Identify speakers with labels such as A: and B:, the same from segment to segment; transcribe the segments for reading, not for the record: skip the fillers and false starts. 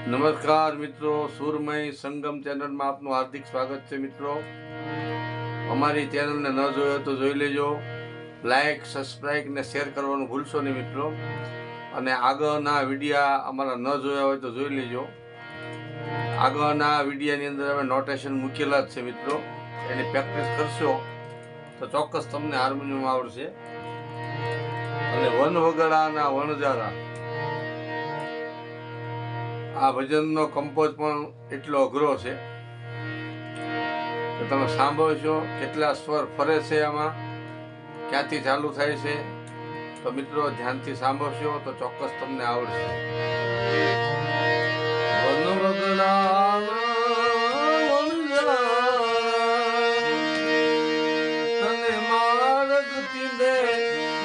A: નમસ્કાર મિત્રો, સુરમય સંગમ ચેનલમાં આપનું હાર્દિક સ્વાગત છે મિત્રો. અમારી ચેનલને ન જોયો તો જોઈ લેજો. લાઈક, સબસ્ક્રાઈબ ને શેર કરવાનું ભૂલશો નહીં મિત્રો. અને આગળના વિડીયા અમારા ન જોયા હોય તો જોઈ લેજો. આગળના વિડીયાની અંદર અમે નોટેશન મૂકેલા જ છે મિત્રો. એની પ્રેક્ટિસ કરશો તો ચોક્કસ તમને હાર્મોનિયમ આવડશે. અને વન વગડાના વણજારા આ ભજનનો કંપોઝ પણ એટલો અઘરો છે કે તમે સાંભળશો કેટલા સ્વર ફરે છે, આમાં ક્યાંથી ચાલુ થાય છે. તો મિત્રો ધ્યાનથી સાંભળશો તો ચોક્કસ તમને આવડશે. તને માર્ગ ચીંધે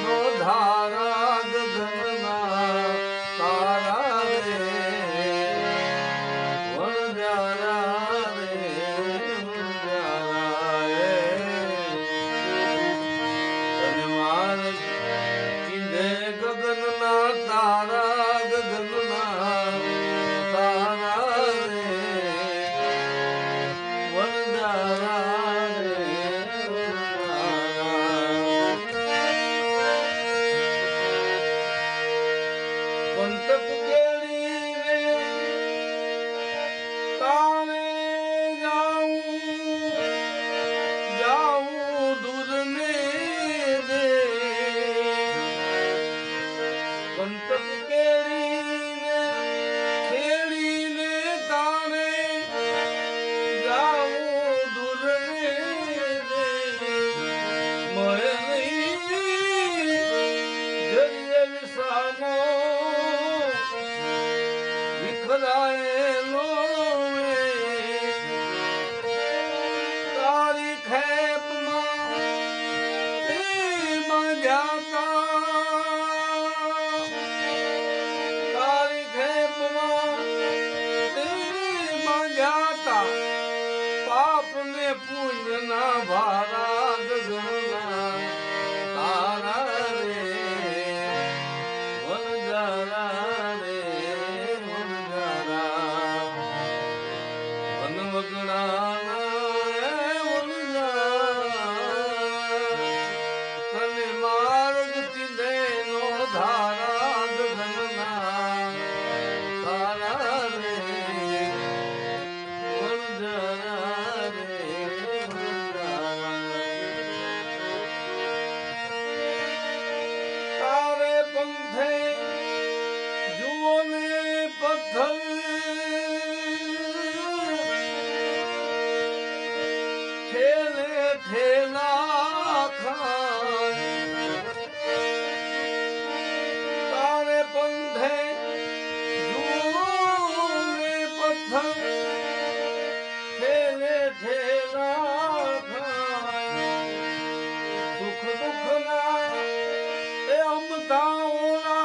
A: નો ધારા ગગનના તારા રે વણજારા રે વણજારા તને માર્ગ ચીંધે ગગનના તારા ગગનના તારા રે વણજારા पंतक केड़ी रे ताने जाऊं दूर ने दे पंतक केड़ी रे खेड़ी ने ताने जाऊं दूर ने दे मोए नहीं जरिए विसामो વિખરાયેલો તારી ખેપમાં તે બાંધ્યાતા તારી ખેપમાં તે બાંધ્યાતા પાપને પુણ્યના ભારા ગગનના તારા રે વણજારા રે તને માર્ગ ચીંધે નો ધારા ગગનના તારા રે વણજારા રે તારે પંથે જુઓ ને પથ્થર ठेला खाए तारे पंधे जूने पत्थर ठेले ठेला खाए सुख दुख ना ए अमताओना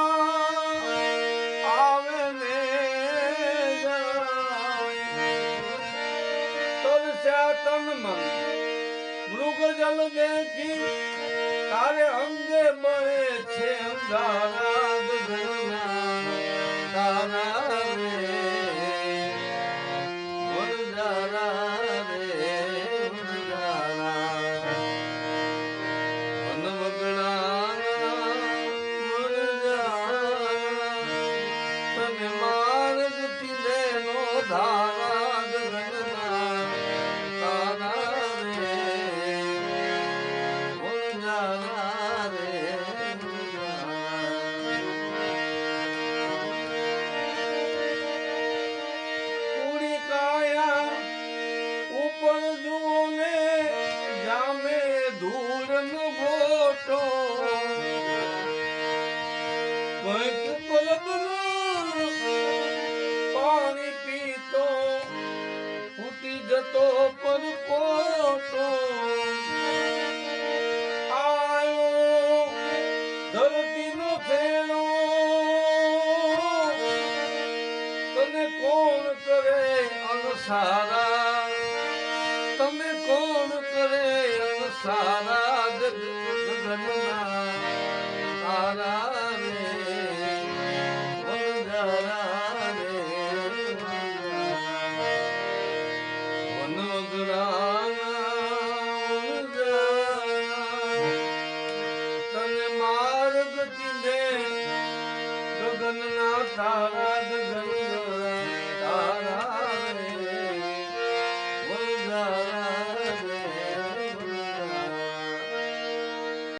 A: आवे ने तरस्या तन मन મૃગ જલ ગેથી તારે અંગે બળે છે અંધારા ગગનના તારા રે વણજારા રે વણજારા વનવગડાના વણજારા તને માર્ગ ચીંધે નો ધારા ગગનના તારા ઉપર જુઓ ને જામે ધૂળ નો ગોટો કંઈક પલકનો પાણી પીતો ફૂટી જતો પરપોટો આયો ધરતીનો ફેણો તને કોણ કરે અનસારા તમે કોણ કરે સારા ગગનના તારા રે વણજારા રે નારદ